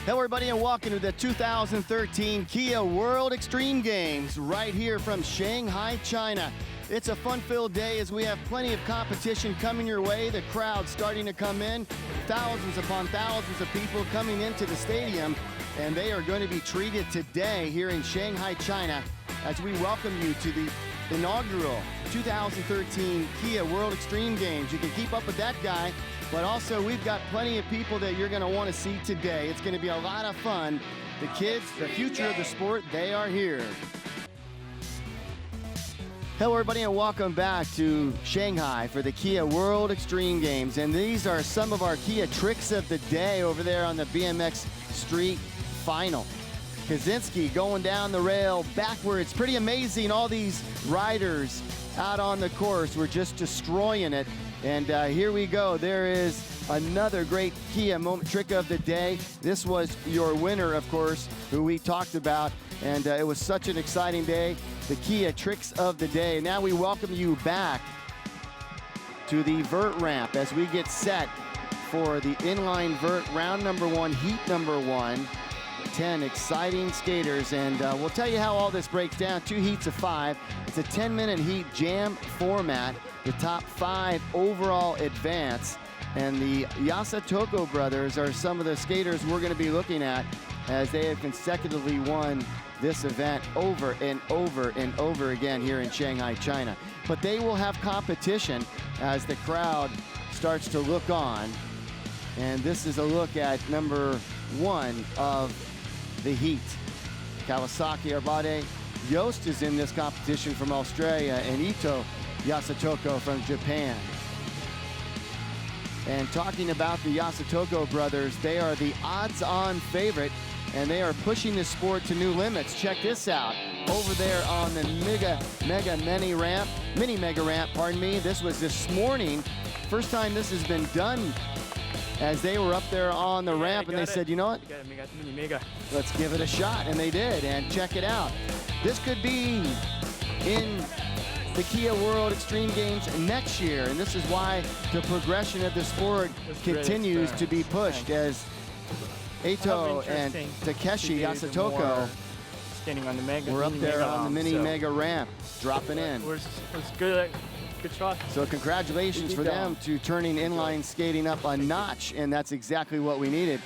Hello everybody and welcome to the 2013 Kia World Extreme Games right here from Shanghai, China. It's a fun-filled day as we have plenty of competition coming your way. The crowd starting to come in, thousands upon thousands of people coming into the stadium, and they are going to be treated today here in Shanghai, China as we welcome you to the inaugural 2013 Kia World Extreme Games. You can keep up with that guy, but also we've got plenty of people that you're going to want to see today. It's going to be a lot of fun. The kids, the future of the sport, they are here. Hello everybody and welcome back to Shanghai for the Kia World Extreme Games. And these are some of our Kia tricks of the day over there on the BMX Street Final. Kaczynski going down the rail backwards. Pretty amazing, all these riders out on the course. We're just destroying it. And here we go. There is another great Kia moment trick of the day. This was your winner, of course, who we talked about. And it was such an exciting day. The Kia tricks of the day. Now we welcome you back to the vert ramp as we get set for the inline vert round number one, heat number one. 10 exciting skaters, and we'll tell you how all this breaks down. 2 heats of 5. It's a 10-minute heat jam format. The top 5 overall advance, and the Yasutoko brothers are some of the skaters we're going to be looking at as they have consecutively won this event over and over and over again here in Shanghai, China. But they will have competition as the crowd starts to look on, and this is a look at number 1 of the heat. Kawasaki Arbade Yost is in this competition from Australia, and Ito Yasutoko from Japan. And talking about the Yasutoko brothers, they are the odds-on favorite, and they are pushing the sport to new limits. Check this out. Over there on the mini mega ramp, pardon me. This was this morning. First time this has been done, as they were up there on the ramp, and they said, you know what? Let's give it a shot, and they did, and check it out. This could be in the Kia World Extreme Games next year, and this is why the progression of the sport continues to be pushed as Eito and Takeshi Yasutoko were up there on the mini mega ramp, dropping in. It was good. Good shot. So congratulations for them to turning inline skating up a notch, and that's exactly what we needed,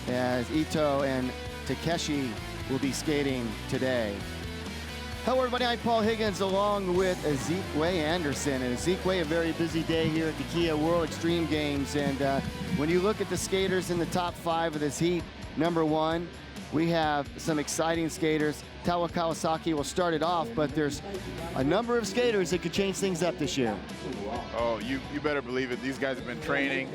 as Ito and Takeshi will be skating today. Hello everybody, I'm Paul Higgins along with Ezekiel Anderson. And Ezekiel, a very busy day here at the Kia World Extreme Games, and when you look at the skaters in the top 5 of this heat, number 1, we have some exciting skaters. Tawa Kawasaki will start it off, but there's a number of skaters that could change things up this year. Oh, you better believe it. These guys have been training.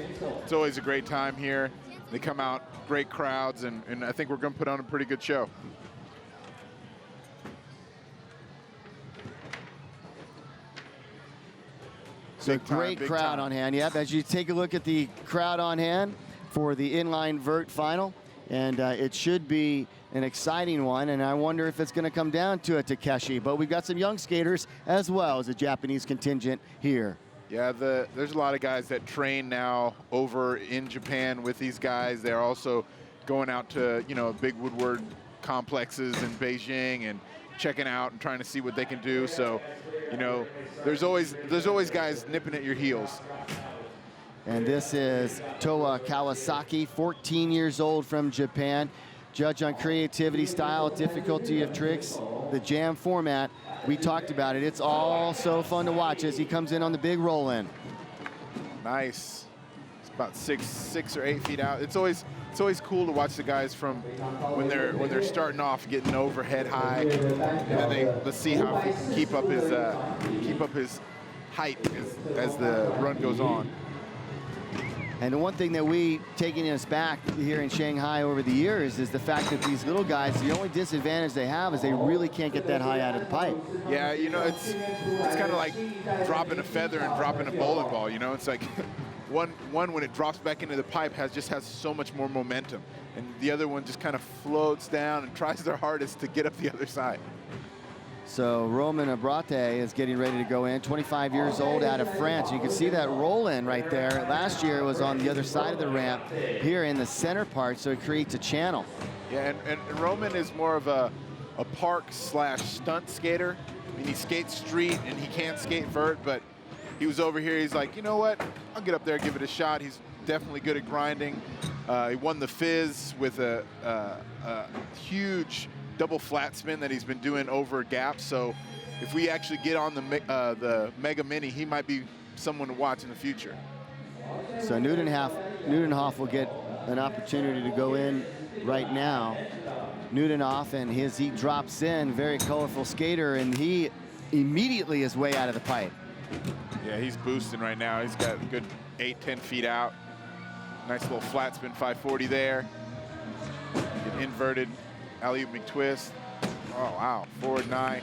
It's always a great time here. They come out, great crowds, and I think we're going to put on a pretty good show. So a great crowd on hand. Yep, as you take a look at the crowd on hand for the inline vert final, and it should be an exciting one, and I wonder if it's going to come down to a Takeshi. But we've got some young skaters as well as a Japanese contingent here. Yeah, there's a lot of guys that train now over in Japan with these guys. They're also going out to, you know, big woodward complexes in Beijing and checking out and trying to see what they can do. So, you know, there's always guys nipping at your heels. And this is Toa Kawasaki, 14 years old from Japan. Judge on creativity, style, difficulty of tricks, the jam format. We talked about it. It's all so fun to watch as he comes in on the big roll-in. Nice. It's about six or 8 feet out. It's always cool to watch the guys from when they're starting off getting overhead high, and then let's see how he can keep up his height as the run goes on. And the one thing that we taking us back here in Shanghai over the years is the fact that these little guys, the only disadvantage they have is they really can't get that high out of the pipe. Yeah, you know, it's kind of like dropping a feather and dropping a bowling ball. You know, it's like one when it drops back into the pipe just has so much more momentum, and the other one just kind of floats down and tries their hardest to get up the other side. So Roman Abrate is getting ready to go in, 25 years old, out of France. You can see that roll in right there. Last year it was on the other side of the ramp, here in the center part, so it creates a channel. Yeah, and Roman is more of a park/stunt skater. I mean, he skates street and he can't skate vert, but he was over here. He's like, you know what? I'll get up there, give it a shot. He's definitely good at grinding. He won the Fizz with a huge double flat spin that he's been doing over gaps. So if we actually get on the Mega Mini, he might be someone to watch in the future. So Nudenhoff will get an opportunity to go in right now. Nudenhoff, and he drops in, very colorful skater, and he immediately is way out of the pipe. Yeah, he's boosting right now. He's got a good 8-10 feet out. Nice little flat spin 540 there. An inverted alley-oop McTwist. Oh, wow, forward 9.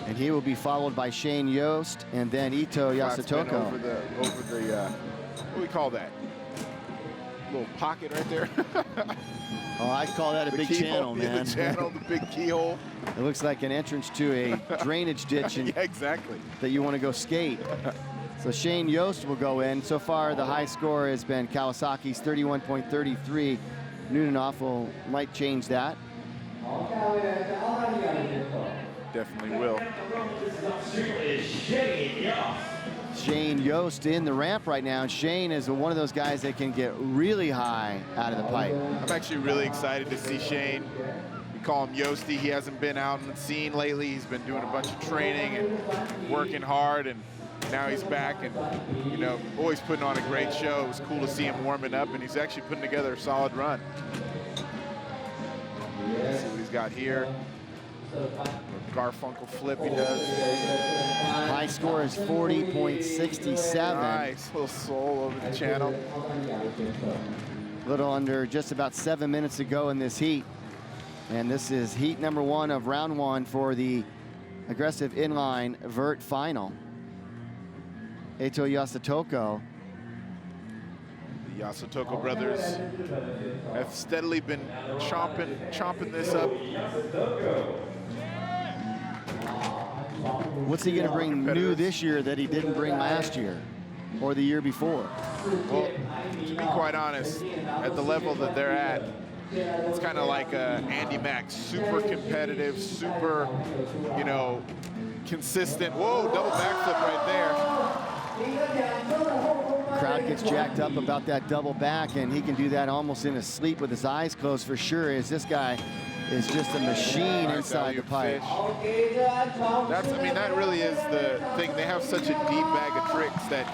And he will be followed by Shane Yost and then Ito Yasutoko. Over the what do we call that? Little pocket right there. Oh, I call that a big channel, man. The channel, the big keyhole. It looks like an entrance to a drainage ditch Yeah, exactly. that you want to go skate. So Shane Yost will go in. So far, the high score has been Kawasaki's 31.33. Nudenhoff might change that. Definitely will. Shane Yost in the ramp right now. And Shane is one of those guys that can get really high out of the pipe. I'm actually really excited to see Shane. We call him Yosty. He hasn't been out on the scene lately. He's been doing a bunch of training and working hard, and now he's back and, you know, always putting on a great show. It was cool to see him warming up, and he's actually putting together a solid run. Let's see what he's got here. Garfunkel flip he does. High score is 40.67. Nice little soul over the channel. A little under just about 7 minutes to go in this heat. And this is heat number 1 of round 1 for the aggressive inline vert final. Ito Yasutoko. The Yasutoko brothers have steadily been chomping this up. What's he going to bring new this year that he didn't bring last year or the year before? Well, to be quite honest, at the level that they're at, it's kind of like Andy Mack, super competitive, super, you know, consistent. Whoa, double backflip right there. Crowd gets jacked up about that double back, and he can do that almost in his sleep with his eyes closed for sure, as this guy is just a machine inside the pipe. I mean, that really is the thing. They have such a deep bag of tricks that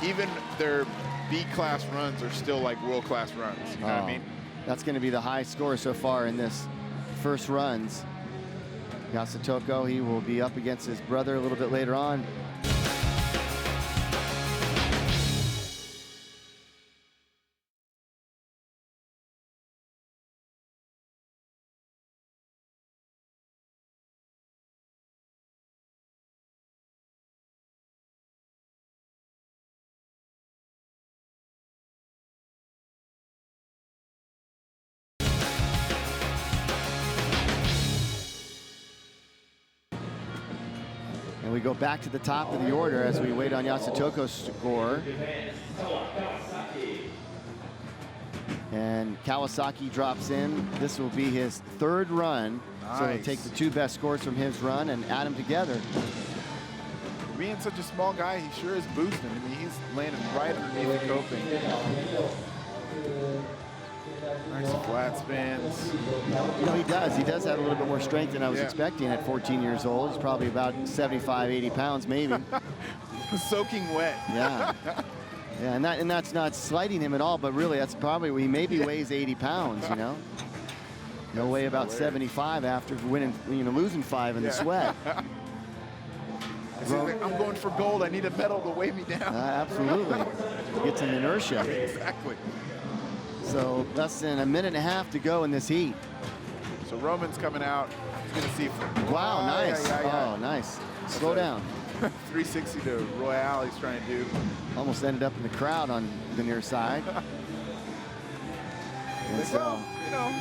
even their B-class runs are still like world-class runs. You know what I mean? That's going to be the high score so far in this first runs. Yasutoko, he will be up against his brother a little bit later on. And we go back to the top of the order as we wait on Yasutoko's score. And Kawasaki drops in. This will be his 3rd run. Nice. So he'll take the 2 best scores from his run and add them together. Being such a small guy, he sure is boosting. I mean, he's landing right underneath the coping. Nice flat spins. You know, he does have a little bit more strength than I was expecting at 14 years old. He's probably about 75, 80 pounds maybe. Soaking wet. Yeah. Yeah, and that's not slighting him at all, but really that's probably, he maybe weighs 80 pounds, you know? No way about 75 after winning, you know, losing 5 in the sweat. Like, I'm going for gold. I need a medal to weigh me down. Absolutely. Get some inertia. Exactly. So less than a minute and a half to go in this heat. So Roman's coming out. He's going to see. Wow, nice. Oh, nice. Slow down. 360 to Royale he's trying to do. Almost ended up in the crowd on the near side. And so, you know.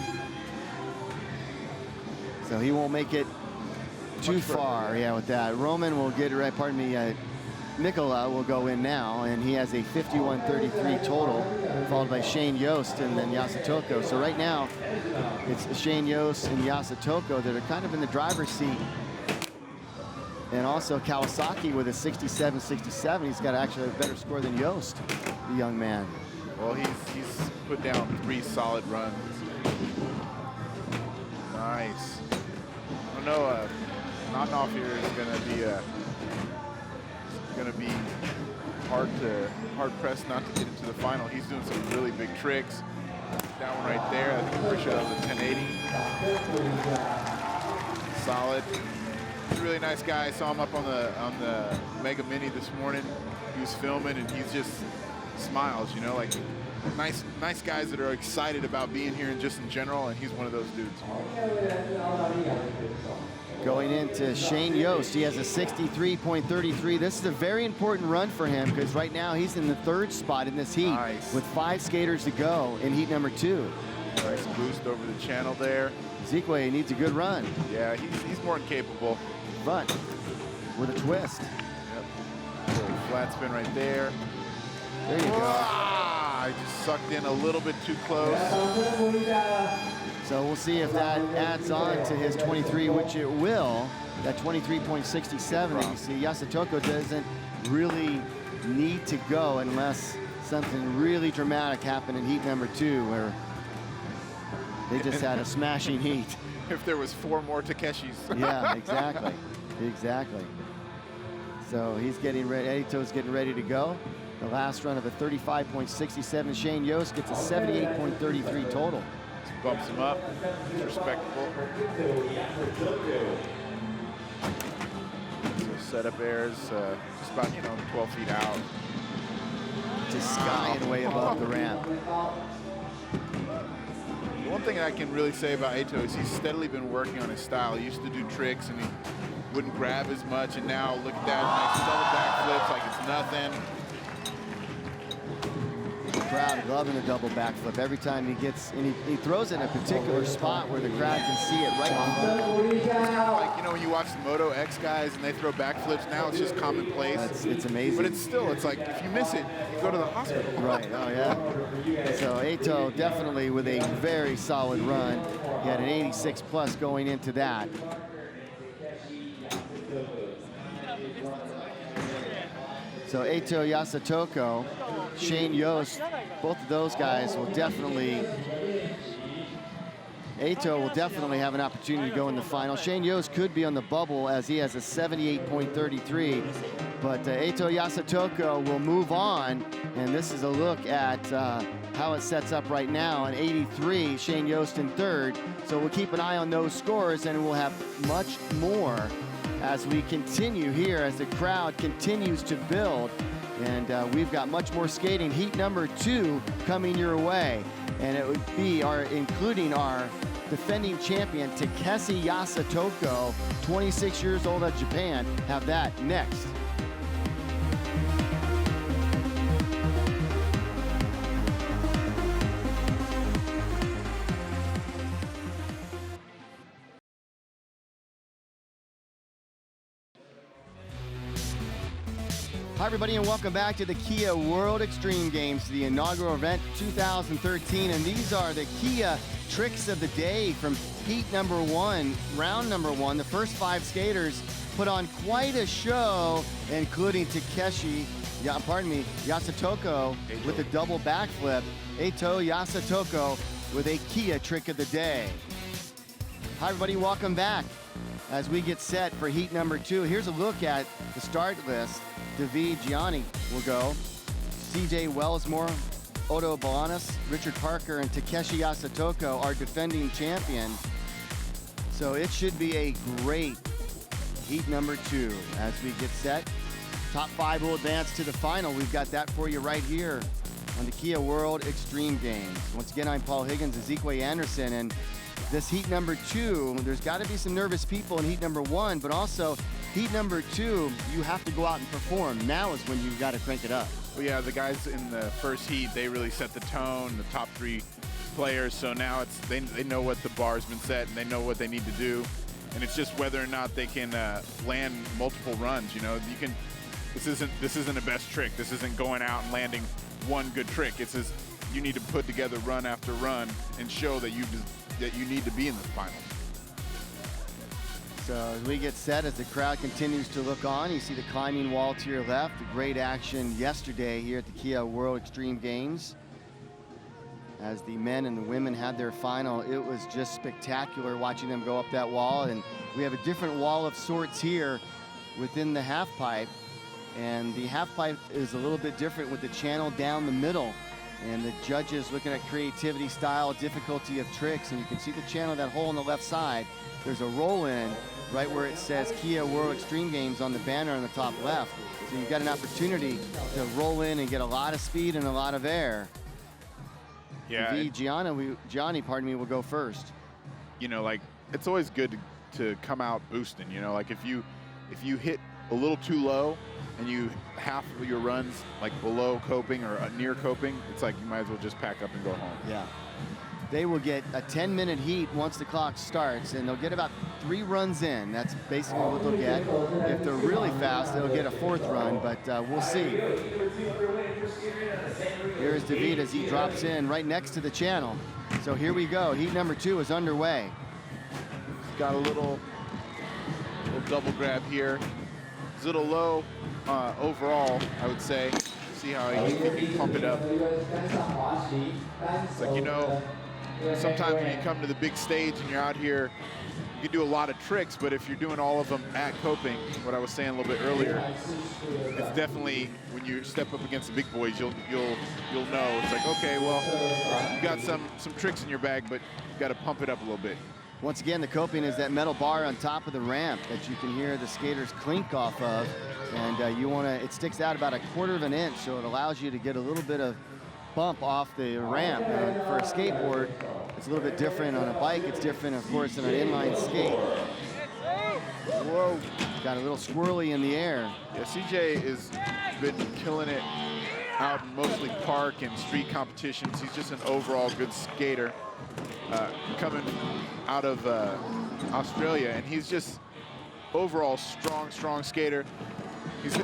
so he won't make it too far, yeah, with that. Roman will get right, pardon me, Nicola will go in now, and he has a 51-33 total, followed by Shane Yost and then Yasutoko. So right now, it's Shane Yost and Yasutoko that are kind of in the driver's seat. And also Kawasaki with a 67-67. He's got actually a better score than Yost, the young man. Well, he's put down 3 solid runs. Nice. I don't know, knocking off here is gonna be hard pressed not to get into the final. He's doing some really big tricks. That one right there, I think I'm pretty sure that was a 1080. Solid. He's a really nice guy. I saw him up on the Mega Mini this morning. He was filming, and he's just smiles, you know, like nice guys that are excited about being here and just in general, and he's one of those dudes. Going into Shane Yost, he has a 63.33. This is a very important run for him because right now he's in the 3rd spot in this heat. Nice. With 5 skaters to go in heat number 2. Nice boost over the channel there. Zekwe needs a good run. Yeah, he's more than capable. Run with a twist. Yep. Little flat spin right there. There you go. I just sucked in a little bit too close. So we'll see if that adds on to his 23, which it will. That 23.67 that you see. Yasutoko doesn't really need to go unless something really dramatic happened in heat number 2, where they just had a smashing heat. If there was 4 more Takeshis. Yeah, exactly. Exactly. So he's getting ready. Eito's getting ready to go. The last run of a 35.67. Shane Yost gets a 78.33 total. Bumps him up. It's respectable. So setup airs just about, 12 feet out. Just skying way above the ramp. The one thing I can really say about Eito is he's steadily been working on his style. He used to do tricks and he wouldn't grab as much, and now look at that, nice double backflips like it's nothing. Crowd loving the double backflip every time he gets, and he throws it in a particular spot where the crowd can see it right in It's kind of like, when you watch the Moto X guys and they throw backflips, now it's just commonplace. It's amazing. But it's like, if you miss it, you go to the hospital. Right, oh yeah. So Eito definitely with a very solid run. He had an 86 plus going into that. So Eito, Yasutoko, Shane Yost, both of those guys will definitely, Eito will definitely have an opportunity to go in the final. Shane Yost could be on the bubble as he has a 78.33, but Eito Yasutoko will move on, and this is a look at how it sets up right now. An 83, Shane Yost in 3rd, so we'll keep an eye on those scores, and we'll have much more as we continue here, as the crowd continues to build. And we've got much more skating. Heat number 2 coming your way. And it would be including our defending champion, Takeshi Yasutoko, 26 years old out of Japan. Have that next. Hi everybody, and welcome back to the Kia World Extreme Games, the inaugural event 2013. And these are the Kia tricks of the day from heat number 1, round number 1. The first 5 skaters put on quite a show, including Yasutoko with a double backflip. Eito Yasutoko with a Kia trick of the day. Hi everybody, welcome back. As we get set for heat number 2, here's a look at the start list. David Gianni will go. CJ Wellsmore, Odo Balanis, Richard Parker, and Takeshi Yasutoko are defending champion. So it should be a great heat number 2 as we get set. Top 5 will advance to the final. We've got that for you right here on the Kia World Extreme Games. Once again, I'm Paul Higgins, Ezekwe Anderson, and this heat number 2, there's got to be some nervous people in heat number 1, but also heat number 2, you have to go out and perform. Now is when you've got to crank it up. Well, yeah, the guys in the first heat, they really set the tone, the top 3 players. So now they know what the bar's been set, and they know what they need to do. and it's just whether or not they can land multiple runs. You know, you can. This isn't a best trick. This isn't going out and landing one good trick. It's just you need to put together run after run and show that you need to be in the finals. So as we get set, as the crowd continues to look on, you see the climbing wall to your left. Great action yesterday here at the Kia World Extreme Games. As the men and the women had their final, it was just spectacular watching them go up that wall. And we have a different wall of sorts here within the half pipe. And the half pipe is a little bit different with the channel down the middle. And the judges looking at creativity, style, difficulty of tricks. And you can see the channel, that hole on the left side. There's a roll in right where it says Kia World Extreme Games on the banner on the top left. So you've got an opportunity to roll in and get a lot of speed and a lot of air. Yeah. Gianni, pardon me, will go first. You know, like, it's always good to come out boosting. You know, like if you hit a little too low and you half of your runs like below coping or near coping, it's like you might as well just pack up and go home. Yeah. They will get a 10-minute heat once the clock starts, and they'll get about 3 runs in. That's basically what they'll get. If they're really fast, they'll get a 4th run, but we'll see. Here's David as he drops in right next to the channel. So here we go. Heat number 2 is underway. He's got a little double grab here. It's a little low overall, I would say. See how he can pump it up. It's like, you know, sometimes when you come to the big stage and you're out here, you can do a lot of tricks, but if you're doing all of them at coping, what I was saying a little bit earlier, it's definitely when you step up against the big boys, you'll know. It's like, okay, well, you got some tricks in your bag, but you got to pump it up a little bit. Once again, the coping is that metal bar on top of the ramp that you can hear the skaters clink off of, and it sticks out about 1/4 of an inch, so it allows you to get a little bit of bump off the ramp. And for a skateboard, it's a little bit different. On a bike, it's different, of course, than an inline skate. Whoa, got a little squirrely in the air. Yeah, CJ has been killing it out in mostly park and street competitions. He's just an overall good skater. Coming out of Australia, and he's just overall strong skater.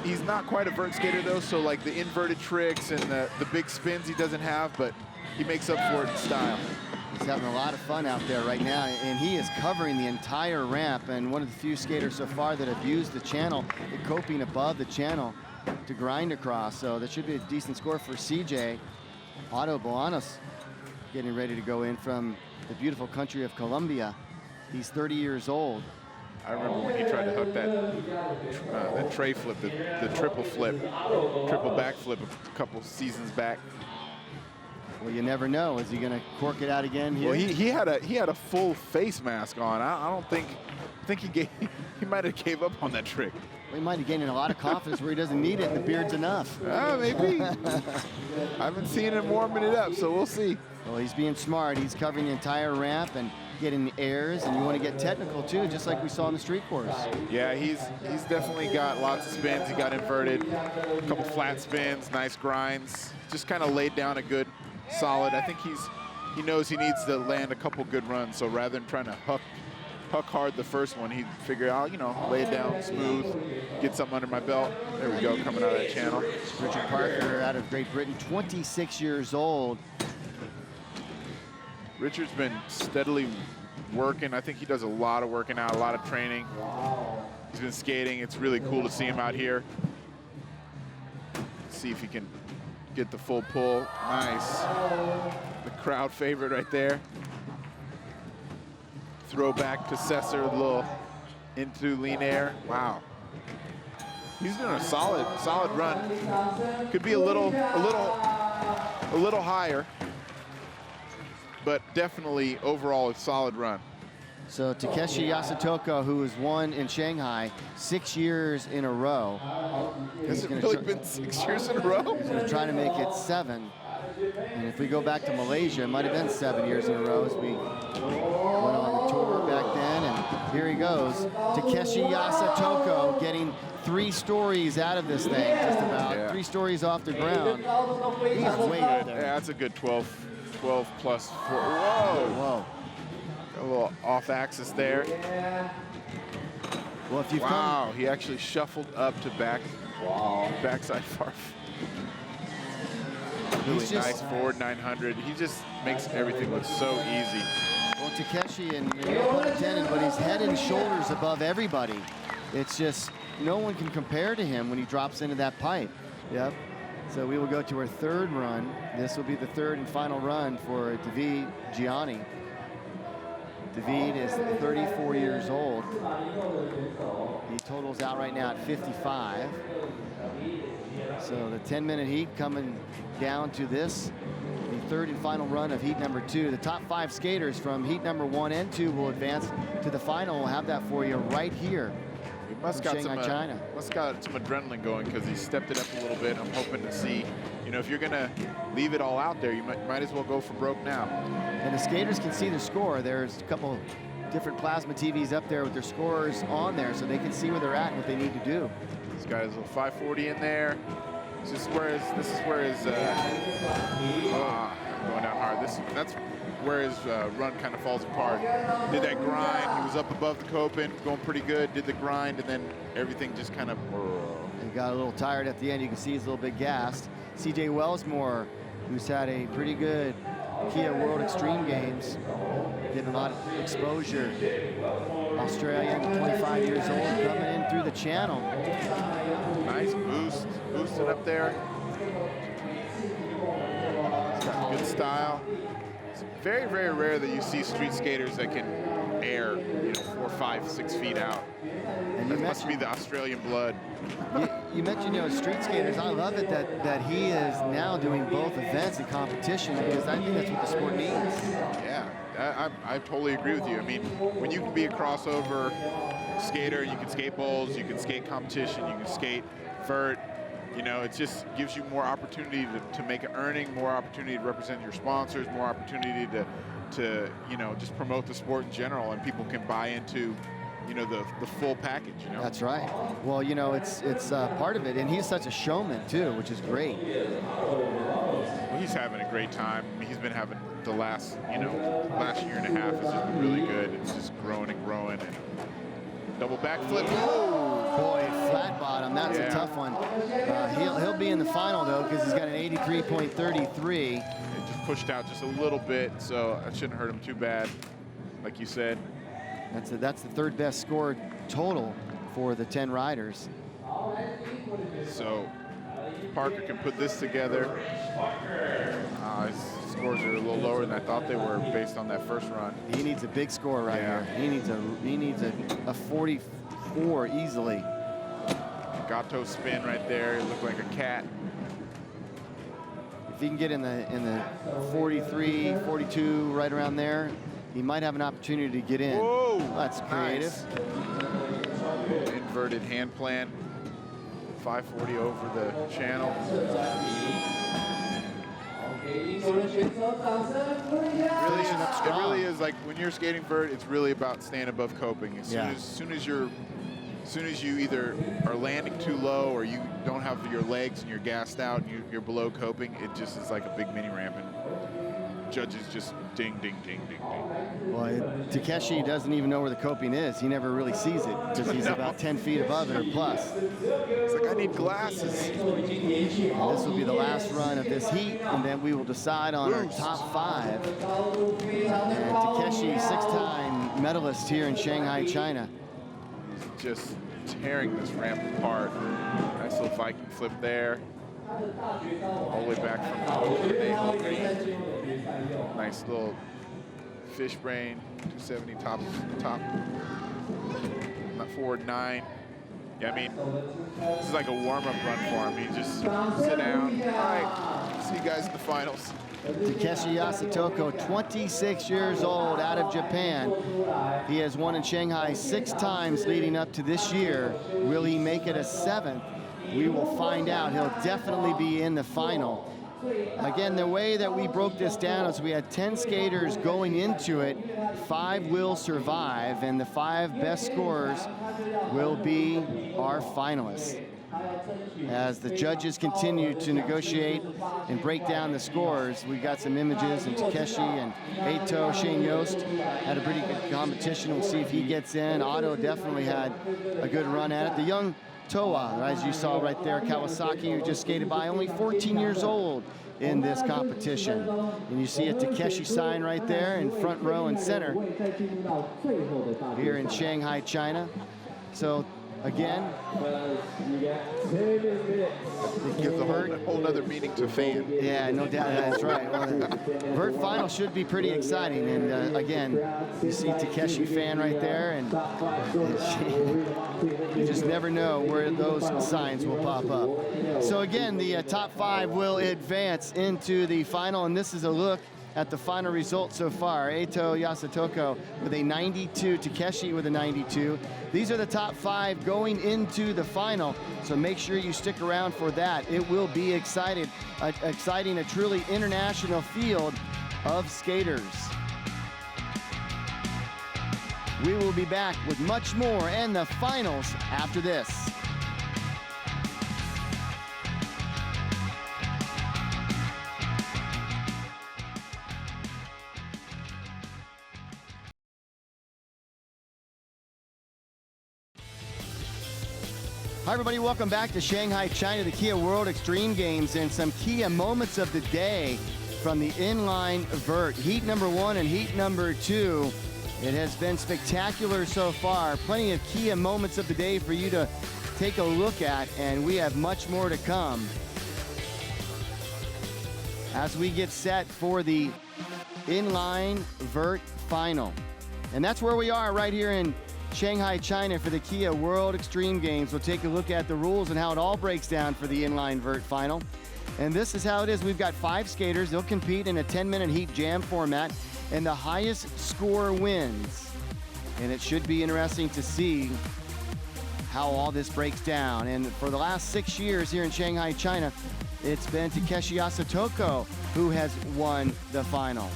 He's not quite a vert skater though, so like the inverted tricks and the big spins he doesn't have, but he makes up for it in style. He's having a lot of fun out there right now, and he is covering the entire ramp, and one of the few skaters so far that have used the channel, the coping above the channel to grind across. So that should be a decent score for CJ. Otto Bolanos getting ready to go in from the beautiful country of Colombia. He's 30 years old. I remember when he tried to hook that tray flip, the triple back flip a couple seasons back. Well, you never know. Is he going to cork it out again here? Well, he had a full face mask on. I don't think he might have gave up on that trick. Well, he might have gained a lot of confidence where he doesn't need it, and the beard's enough. Maybe. I've been seeing him warming it up, so we'll see. Well, he's being smart. He's covering the entire ramp and getting the airs, and you want to get technical too, just like we saw in the street course. Yeah, he's definitely got lots of spins. He got inverted, a couple flat spins, nice grinds. Just kind of laid down a good, solid. I think he knows he needs to land a couple good runs. So rather than trying to huck hard the first one, he figured out, lay it down smooth, get something under my belt. There we go, coming out of that channel. Richard Parker out of Great Britain, 26 years old. Richard's been steadily working. I think he does a lot of working out, a lot of training. He's been skating. It's really cool to see him out here. Let's see if he can get the full pull. Nice. The crowd favorite right there. Throw back to Cesar, a little into lean air. Wow. He's doing a solid run. Could be a little higher, but definitely overall a solid run. So Takeshi Yasutoko, who has won in Shanghai 6 years in a row. Has it really been 6 years in a row? He's going to try to make it 7. And if we go back to Malaysia, it might have been 7 years in a row as we went on the tour back then. And here he goes. Takeshi Yasutoko getting 3 stories out of this thing, just about. Yeah. 3 stories off the ground. He's way up there. Yeah, that's a good 12 plus 4. Whoa. Whoa. A little off axis there. Well, if you've wow, he actually shuffled up to backside far. Really nice forward 900. He just makes everything look so easy. Well, Takeshi, and no pun intended, but he's head and shoulders above everybody. It's just no one can compare to him when he drops into that pipe. Yep. So we will go to our third run. This will be the third and final run for David Gianni. David is 34 years old. He totals out right now at 55. So the 10-minute heat coming down to this, the third and final run of heat number 2. The top 5 skaters from heat number 1 and 2 will advance to the final. We'll have that for you right here. He must got some adrenaline going because he stepped it up a little bit. I'm hoping to see, you know, if you're gonna leave it all out there, you might as well go for broke now. And the skaters can see their score. There's a couple different plasma TVs up there with their scores on there, so they can see where they're at and what they need to do. He's got his little 540 in there. This is where his going down hard. That's where his run kind of falls apart. Did that grind. He was up above the coping, going pretty good. Did the grind, and then everything just kind of. He got a little tired at the end. You can see he's a little bit gassed. CJ Wellsmore, who's had a pretty good Kia World Extreme Games, getting a lot of exposure. Australian, 25 years old, coming in through the channel. Nice boost, boosting up there. He's got good style. It's very, very rare that you see street skaters that can air, you know, 4, 5, 6 feet out. And that must be the Australian blood. You mentioned, you know, street skaters. I love it that he is now doing both events and competition, because I think that's what the sport needs. Yeah, I totally agree with you. I mean, when you can be a crossover skater, you can skate bowls, you can skate competition, you can skate vert, you know, it just gives you more opportunity to make an earning, more opportunity to represent your sponsors, more opportunity to you know, just promote the sport in general, and people can buy into, you know, the full package, you know? That's right. Well, you know, it's part of it, and he's such a showman too, which is great. Well, he's having a great time. I mean, he's been having the last year and a half has just been really good. It's just growing and growing. And double backflip. Oh boy, flat bottom. That's a tough one. He'll be in the final though, because he's got an 83.33. It just pushed out just a little bit, so that shouldn't hurt him too bad, like you said. That's the third best score total for the 10 riders. So Parker can put this together. His scores are a little lower than I thought they were based on that first run. He needs a big score right here. He needs a 44 easily. Gato spin right there. It looked like a cat. If he can get in the 43, 42, right around there, he might have an opportunity to get in. Whoa, that's creative. Nice. Inverted hand plan. 540 over the channel. It really is like when you're skating vert, it's really about staying above coping. As soon as you either are landing too low or you don't have your legs and you're gassed out and you're below coping, it just is like a big mini ramp, and judges just ding, ding, ding, ding, ding. Well, Takeshi doesn't even know where the coping is. He never really sees it because he's about 10 feet above it or plus. It's like, I need glasses. And this will be the last run of this heat, and then we will decide on our top 5. And Takeshi, 6-time medalist here in Shanghai, China. He's just tearing this ramp apart. Nice little Viking flip there. All the way back from the green. Nice little fish brain, 270 top, forward 9. Yeah, I mean, this is like a warm-up run for him. He just sit down. All right, see you guys in the finals. Takeshi Yasutoko, 26 years old, out of Japan. He has won in Shanghai 6 times leading up to this year. Will he make it a 7th? We will find out. He'll definitely be in the final. Again, the way that we broke this down is we had 10 skaters going into it. 5 will survive, and the 5 best scorers will be our finalists. As the judges continue to negotiate and break down the scores, we got some images, and Takeshi and Eito, Shane Yost had a pretty good competition. We'll see if he gets in. Otto definitely had a good run at it. The young Toa, as you saw right there, Kawasaki, who just skated by, only 14 years old in this competition. And you see a Takeshi sign right there in front row and center here in Shanghai, China. So again, it gives a whole other meaning to fan. Yeah, no doubt, that's right. Well, the Vert final should be pretty exciting. And again, you see Takeshi fan right there, and you just never know where those signs will pop up. So again, the top 5 will advance into the final, and this is a look at the final result so far. Eito Yasutoko with a 92, Takeshi with a 92. These are the top 5 going into the final, so make sure you stick around for that. It will be exciting, a truly international field of skaters. We will be back with much more and the finals after this. Hi everybody, welcome back to Shanghai, China, the Kia World Extreme Games, and some Kia moments of the day from the Inline Vert. Heat number 1 and heat number 2. It has been spectacular so far. Plenty of Kia moments of the day for you to take a look at, and we have much more to come as we get set for the Inline Vert final. And that's where we are right here in Shanghai, China for the Kia World Extreme Games. We'll take a look at the rules and how it all breaks down for the Inline Vert final. And this is how it is. We've got 5 skaters. They'll compete in a 10-minute heat jam format, and the highest score wins. And it should be interesting to see how all this breaks down. And for the last 6 years here in Shanghai, China, it's been Takeshi Yasutoko who has won the final.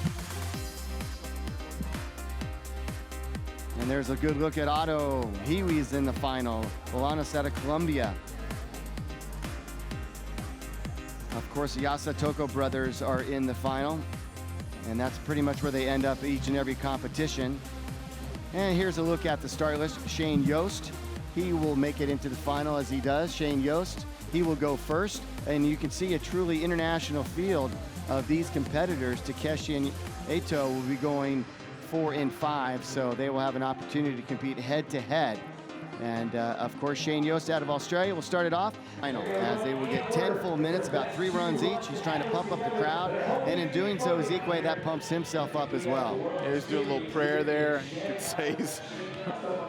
And there's a good look at Otto. Hiwi's in the final. Bolanos out of Colombia. Of course, the Yasutoko brothers are in the final. And that's pretty much where they end up each and every competition. And here's a look at the start list. Shane Yost, he will make it into the final as he does. Shane Yost, he will go first. And you can see a truly international field of these competitors. Takeshi and Eito will be going 4 and 5, so they will have an opportunity to compete head-to-head. And of course, Shane Yost out of Australia will start it off as they will get 10 full minutes, about 3 runs each. He's trying to pump up the crowd, and in doing so, Ezekwe, that pumps himself up as well. Yeah, just do a little prayer there. You could say,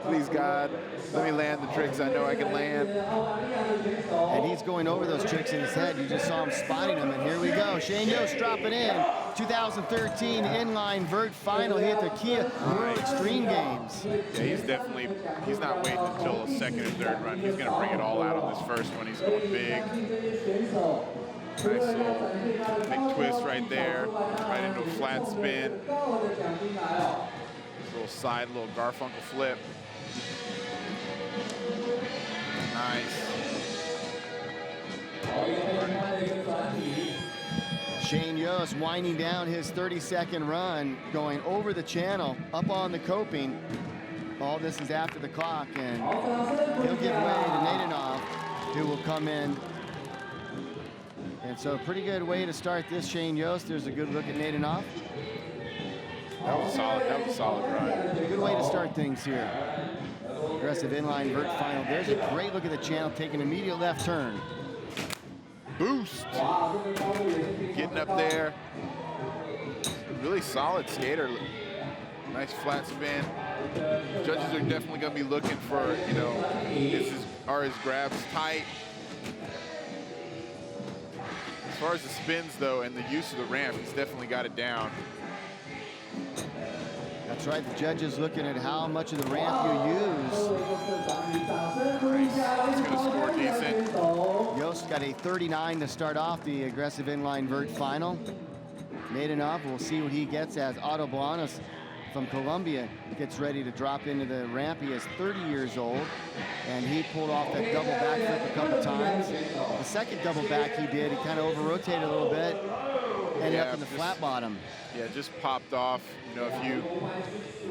please God, let me land the tricks I know I can land. And he's going over those tricks in his head. You just saw him spotting them, and here we go. Shane Yost dropping in. 2013 Inline Vert final here at the Kia World Extreme Games. Yeah, he's not waiting until a second or third run. He's going to bring it all out on this first one. He's going big. Nice little big twist right there, right into a flat spin. Little side, little Garfunkel flip. Nice. Shane Yost winding down his 30-second run, going over the channel, up on the coping. All this is after the clock, and he'll give way to Nadanov, who will come in. And so pretty good way to start this, Shane Yost. There's a good look at Nadanov. That was solid run. Good way to start things here. Aggressive Inline Vert final. There's a great look at the channel, taking an immediate left turn. Boost. Getting up there. Really solid skater. Nice flat spin. Judges are definitely going to be looking for, you know, are his grabs tight? As far as the spins, though, and the use of the ramp, he's definitely got it down. That's right, the judges looking at how much of the ramp you use. Nice. He's going to score decent. Yost got a 39 to start off the aggressive Inline Vert final. Nadanov, we'll see what he gets as Otto Bolanos from Colombia gets ready to drop into the ramp. He is 30 years old, and he pulled off that double backflip a couple times. The second double back he did, he kind of over-rotated a little bit, ended up in the flat bottom. Yeah, just popped off. You know,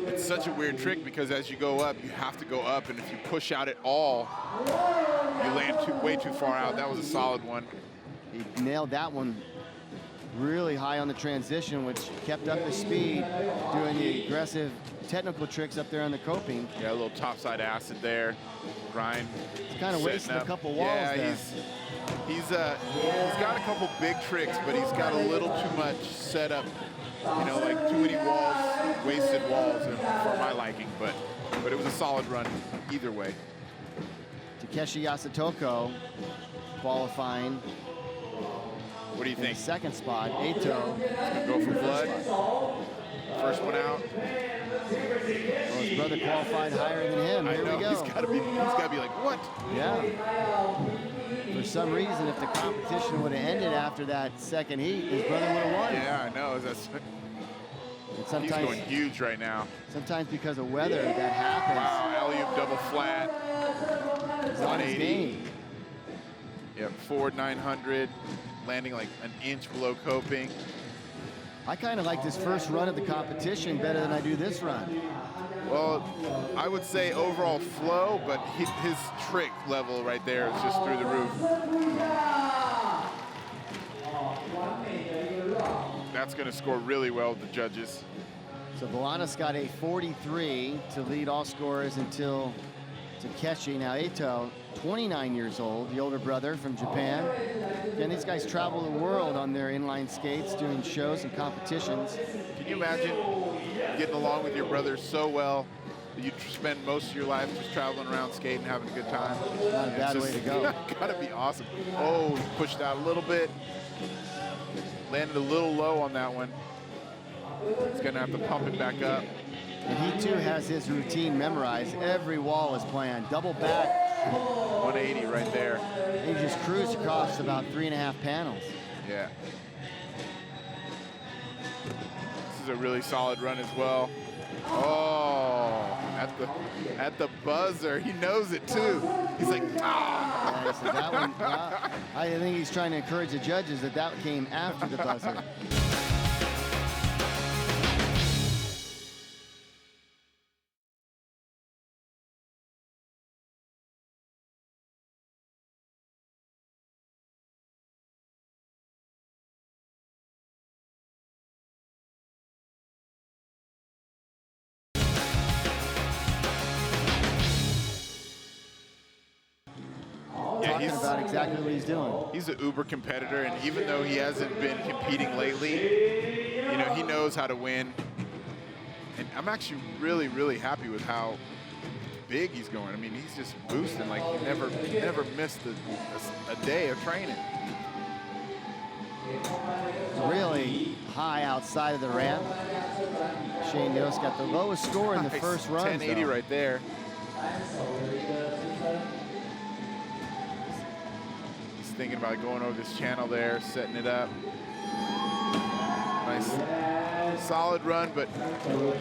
it's such a weird trick because as you go up, you have to go up, and if you push out at all, you land way too far out. That was a solid one. He nailed that one really high on the transition, which kept up the speed, doing the aggressive technical tricks up there on the coping. Yeah, a little topside acid there. Ryan kind of wasting a couple walls there. He's got a couple big tricks, but he's got a little too much setup. You know, like too many walls, wasted walls, for my liking. But it was a solid run either way. Takeshi Yasutoko qualifying. What do you think? Second spot, Eto. Gonna go for blood. First one out. Well, his brother qualified higher than him. Here we go. He's got to be like, what? Yeah. For some reason, if the competition would have ended after that second heat, his brother would have won. Yeah, I know. He's going huge right now. Sometimes because of weather, that happens. Wow, alley-oop double flat. 180. Yep, forward 900, landing like an inch below coping. I kind of like this first run of the competition better than I do this run. Well, I would say overall flow, but his trick level right there is just through the roof. That's going to score really well with the judges. So Bolanos got a 43 to lead all scorers until Takeshi. Now Eto, 29 years old, the older brother from Japan. And these guys travel the world on their inline skates, doing shows and competitions. Can you imagine getting along with your brother so well that you spend most of your life just traveling around skating, having a good time? Not a bad way to go. Gotta be awesome. Oh, he pushed out a little bit. Landed a little low on that one. He's gonna have to pump it back up. And he too has his routine memorized. Every wall is planned. Double back. 180 right there. He just cruised across about 3.5 panels. Yeah. This is a really solid run as well. Oh, at the buzzer. He knows it too. He's like, ah. Yeah, so that one, I think he's trying to encourage the judges that came after the buzzer. Talking about exactly what he's doing. He's an uber competitor, and even though he hasn't been competing lately, you know, he knows how to win. And I'm actually really, really happy with how big he's going. I mean, he's just boosting like he never missed a day of training. Really high outside of the ramp. Shane Yost got the lowest score in the first run. 1080 right there. Thinking about going over this channel there, setting it up. Nice, solid run, but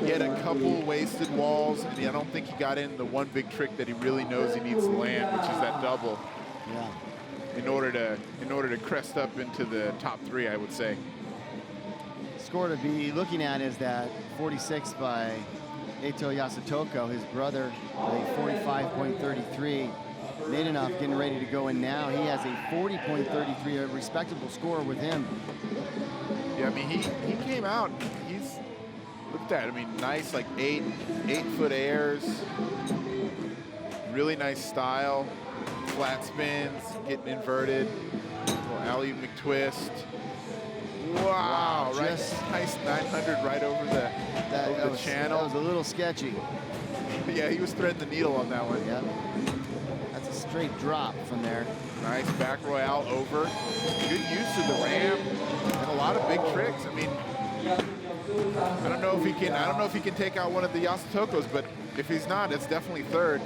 he had a couple wasted walls, and I don't think he got in the one big trick that he really knows he needs to land, which is that double. Yeah. In order to crest up into the top 3, I would say. Score to be looking at is that 46 by Eto Yasutoko, his brother, a 45.33. Nadenov getting ready to go in now. He has a 40.33, a respectable score with him. Yeah, I mean, he came out. Look at that. I mean, nice, like 8-foot airs. Really nice style. Flat spins, getting inverted. Little alley-oop McTwist. Wow, right. Nice 900 right over the channel. That was a little sketchy. Yeah, he was threading the needle on that one. Yeah. Straight drop from there. Nice back royale over. Good use of the ramp and a lot of big tricks. I mean, I don't know if he can take out one of the Yasutokos, but if he's not, it's definitely third.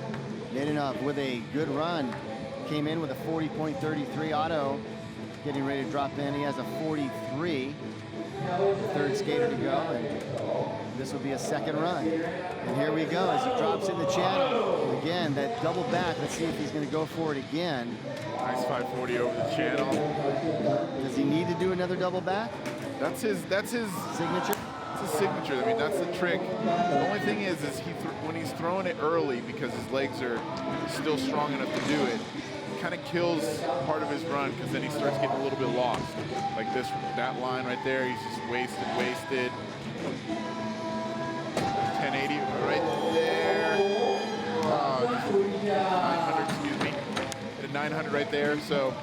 Nadenov with a good run. Came in with a 40.33 auto. Getting ready to drop in. He has a 43. Third skater to go. And This will be a second run. And here we go as he drops in the channel. Again, that double back. Let's see if he's going to go for it again. Nice 540 over the channel. Does he need to do another double back? That's his Signature? It's his signature. I mean, that's the trick. The only thing is when he's throwing it early because his legs are still strong enough to do it, it kind of kills part of his run because then he starts getting a little bit lost. Like that line right there, he's just wasted. 1080 right there. 900, excuse me. At 900 right there, so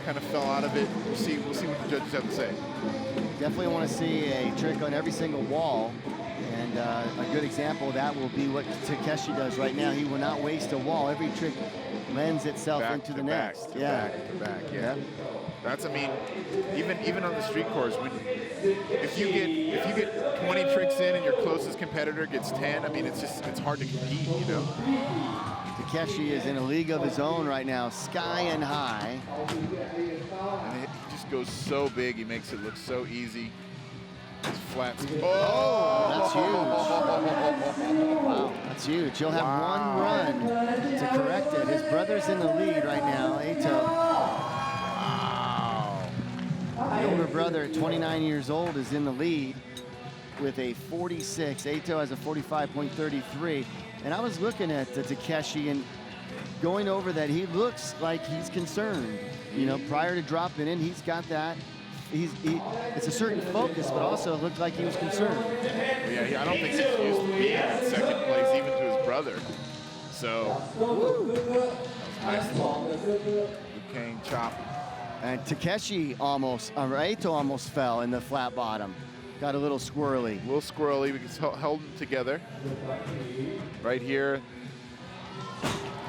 kind of fell out of it. We'll see what the judges have to say. Definitely want to see a trick on every single wall. And a good example of that will be what Takeshi does right now. He will not waste a wall. Every trick lends itself into the next. Back to back, yeah. That's, I mean, even on the street course, if you get 20 tricks in and your closest competitor gets 10, I mean, it's hard to compete, you know. Takeshi is in a league of his own right now, sky and high. And he just goes so big, he makes it look so easy. His flats. That's huge. Wow, that's huge. He'll have one run to correct it. His brother's in the lead right now, Eito. The older brother at 29 years old is in the lead with a 46. Eito has a 45.33. And I was looking at Takeshi and going over that, he looks like he's concerned. You know, prior to dropping in, he's got that. It's a certain focus, but also it looked like he was concerned. Yeah, I don't think he's used to being in second place, even to his brother. So, that was nice. Good cane chop. And Takeshi Eito almost fell in the flat bottom. Got a little squirrely. A little squirrely because held them together. Right here.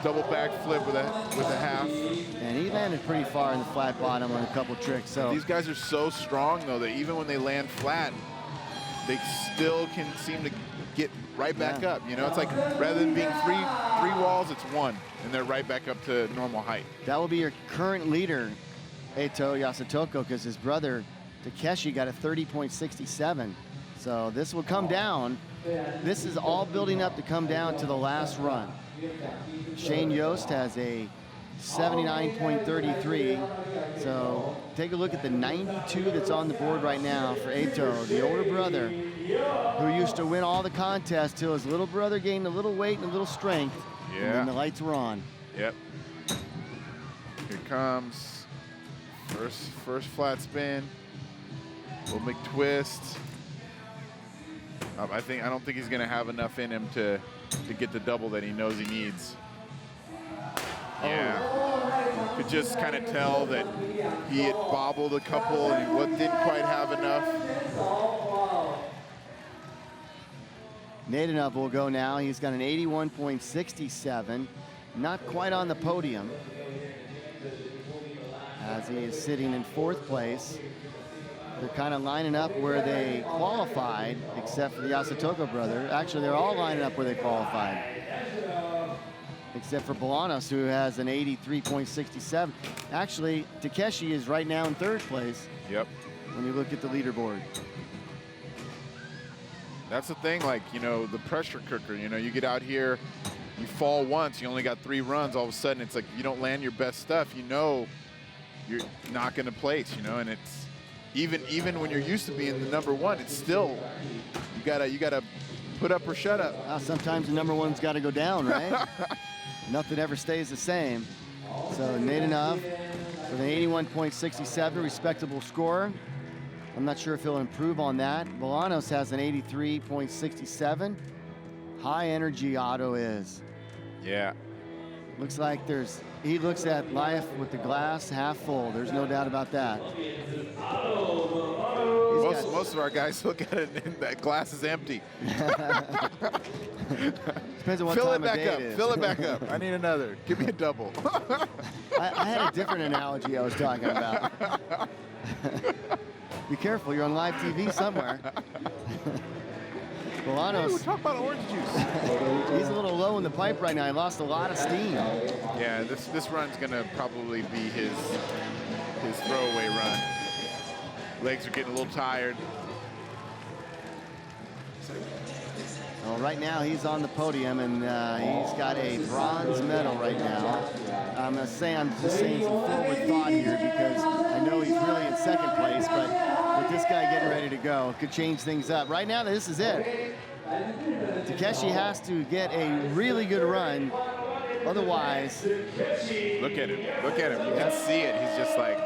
Double back flip with a half. And he landed pretty far in the flat bottom on a couple tricks. So these guys are so strong though that even when they land flat, they still can seem to get right back up. You know, it's like rather than being three walls, it's one, and they're right back up to normal height. That will be your current leader, Eito Yasutoko, because his brother Takeshi got a 30.67. So this will come down. This is all building up to come down to the last run. Shane Yost has a 79.33. So take a look at the 92 that's on the board right now for Eito, the older brother, who used to win all the contests till his little brother gained a little weight and a little strength. Yeah. And then the lights were on. Yep. Here comes first flat spin. Little McTwist. I don't think he's going to have enough in him to get the double that he knows he needs. Yeah. You could just kind of tell that he had bobbled a couple and he didn't quite have enough. Nadenov will go now. He's got an 81.67. Not quite on the podium, as he is sitting in fourth place. They're kind of lining up where they qualified, except for the Yasutoko brother. Actually, they're all lining up where they qualified, except for Bolanos, who has an 83.67. Actually, Takeshi is right now in third place. Yep. When you look at the leaderboard. That's the thing, like, you know, the pressure cooker. You know, you get out here, you fall once, you only got 3 runs. All of a sudden, it's like you don't land your best stuff. You know, you're not going to place. You know, and it's even when you're used to being the number one, it's still you gotta put up or shut up. Sometimes the number one's got to go down, right? Nothing ever stays the same. So Nadenov with an 81.67, respectable score. I'm not sure if he'll improve on that. Bolanos has an 83.67. High energy Otto is. Yeah. Looks like he looks at life with the glass half full. There's no doubt about that. Most of our guys look at it and that glass is empty. Depends on what Fill time it back of day up. it is. Fill it back up. I need another. Give me a double. I had a different analogy I was talking about. Be careful, you're on live TV somewhere. Bolanos. Hey, we're talking about orange juice. He's a little low in the pipe right now. He lost a lot of steam. Yeah, this run's gonna probably be his throwaway run. Legs are getting a little tired. right now he's on the podium, and he's got a bronze medal right now. I'm just saying some forward thought here because I know he's really in second place, but with this guy getting ready to go, could change things up. Right now, this is it. Takeshi has to get a really good run, otherwise. Look at him. Look at him. You can see it. He's just like.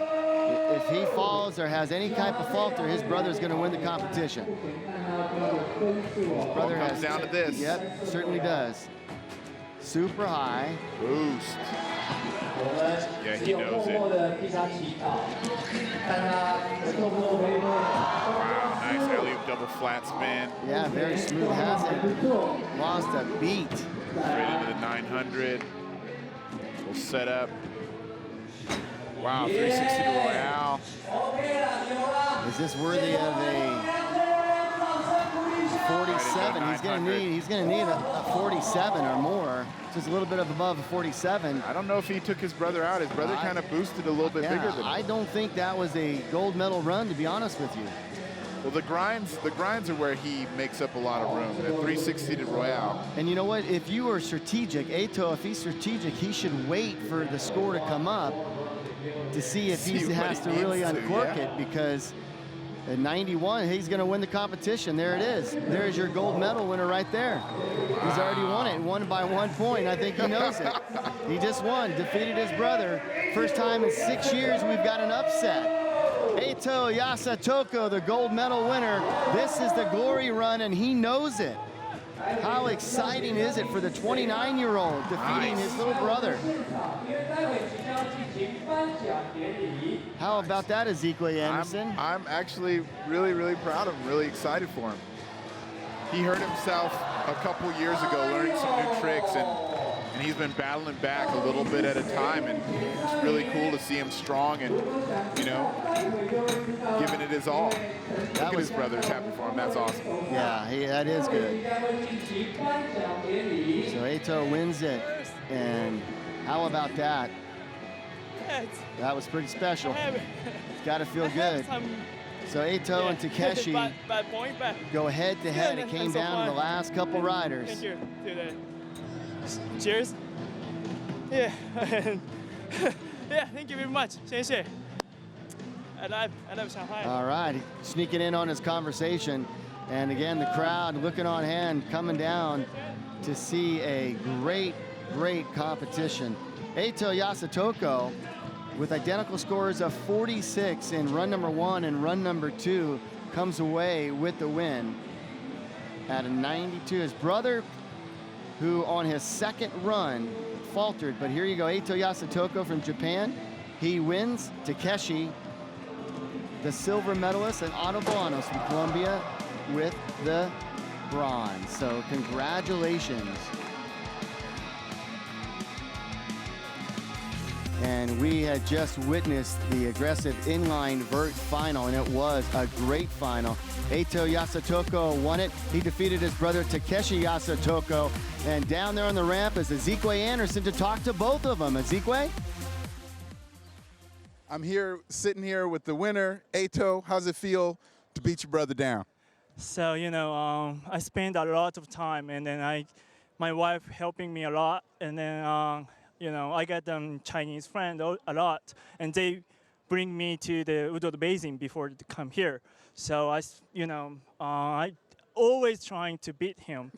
If he falls or has any type of falter, his brother's going to win the competition. His brother comes down to this. Yep, certainly does. Super high. Boost. Yeah, he knows it. Wow, nice alley-oop double flat spin. Yeah, very smooth. Hasn't lost a beat. Straight into the 900. We'll set up. Wow, 360 to Royale. Is this worthy of a 47? He's gonna need a 47 or more. Just a little bit of above a 47. I don't know if he took his brother out. His brother kind of boosted a little bit bigger than him. I don't think that was a gold medal run, to be honest with you. Well, the grinds are where he makes up a lot of room. At 360 to Royale. And you know what? If you were strategic, Eito, if he's strategic, he should wait for the score to come up to see if he has to really uncork it, because at 91, he's going to win the competition. There it is. There's your gold medal winner right there. He's already won it, won by 1 point. I think he knows it. He just won, defeated his brother. First time in 6 years we've got an upset. Eito Yasutoko, the gold medal winner. This is the glory run, and he knows it. How exciting is it for the 29-year-old defeating his little brother? How about that, Ezekiel Anderson? I'm actually really, really proud of him, really excited for him. He hurt himself a couple years ago learning some new tricks, and he's been battling back a little bit at a time, and it's really cool to see him strong and, you know, giving it his all. Look at his brother's happy for him. That's awesome. Yeah, that is good. So Eito wins it, and how about that? That was pretty special. It's got to feel good. So Eito and Takeshi go head to head. It came down to the last couple riders. Thank you. Cheers. Yeah. Yeah, thank you very much. 谢谢. I love Shanghai. All right, sneaking in on his conversation. And again, the crowd looking on hand, coming down to see a great, great competition. Eito Yasutoko, with identical scores of 46 in run number 1 and run number 2, comes away with the win at a 92. His brother, who on his second run faltered, but here you go, Eito Yasutoko from Japan. He wins. Takeshi, the silver medalist, and Otto Bolanos from Colombia with the bronze. So congratulations. And we had just witnessed the aggressive inline vert final, and it was a great final. Eito Yasutoko won it. He defeated his brother Takeshi Yasutoko. And down there on the ramp is Ezekiel Anderson to talk to both of them. Ezekiel? I'm here, sitting here with the winner, Eito. How's it feel to beat your brother down? So, you know, I spend a lot of time, and then my wife helping me a lot, and then, you know, I got Chinese friends a lot, and they bring me to the Udo Basin before they come here. So I always trying to beat him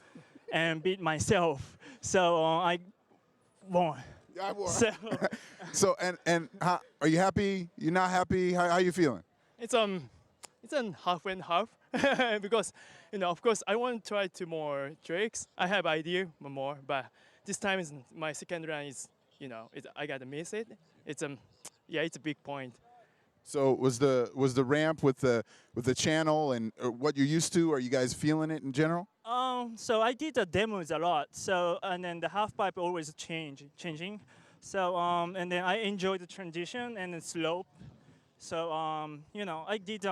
and beat myself. So I won. I won. So, and how, are you happy? You're not happy? How are you feeling? it's a half and half because, you know, of course I want to try 2 more tricks. I have idea more, but this time is my second run is, you know, I gotta miss it. It's yeah, it's a big point. So was the ramp with the channel and what you're used to? Are you guys feeling it in general? So I did the demos a lot. So, and then the half pipe always changing. So and then I enjoy the transition and the slope. So you know, I did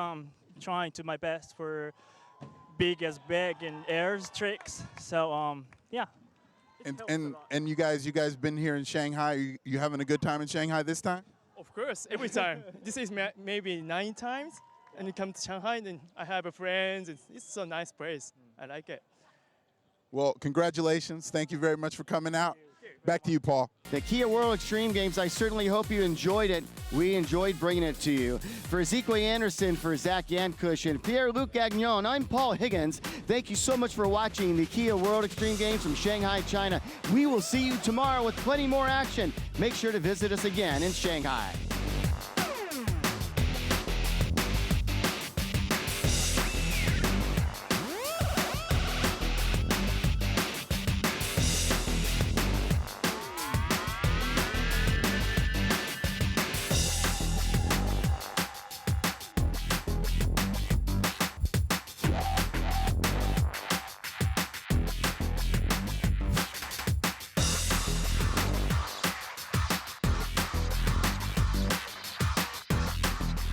trying to my best for big and airs tricks. So yeah. And you guys been here in Shanghai? You having a good time in Shanghai this time? Of course, every time. This is maybe 9 times, and you come to Shanghai, and I have a friends. It's a nice place. I like it. Well, congratulations. Thank you very much for coming out. Back to you, Paul. The Kia World Extreme Games, I certainly hope you enjoyed it. We enjoyed bringing it to you. For Ezekiel Anderson, for Zach Yankush, and Pierre-Luc Gagnon, I'm Paul Higgins. Thank you so much for watching the Kia World Extreme Games from Shanghai, China. We will see you tomorrow with plenty more action. Make sure to visit us again in Shanghai.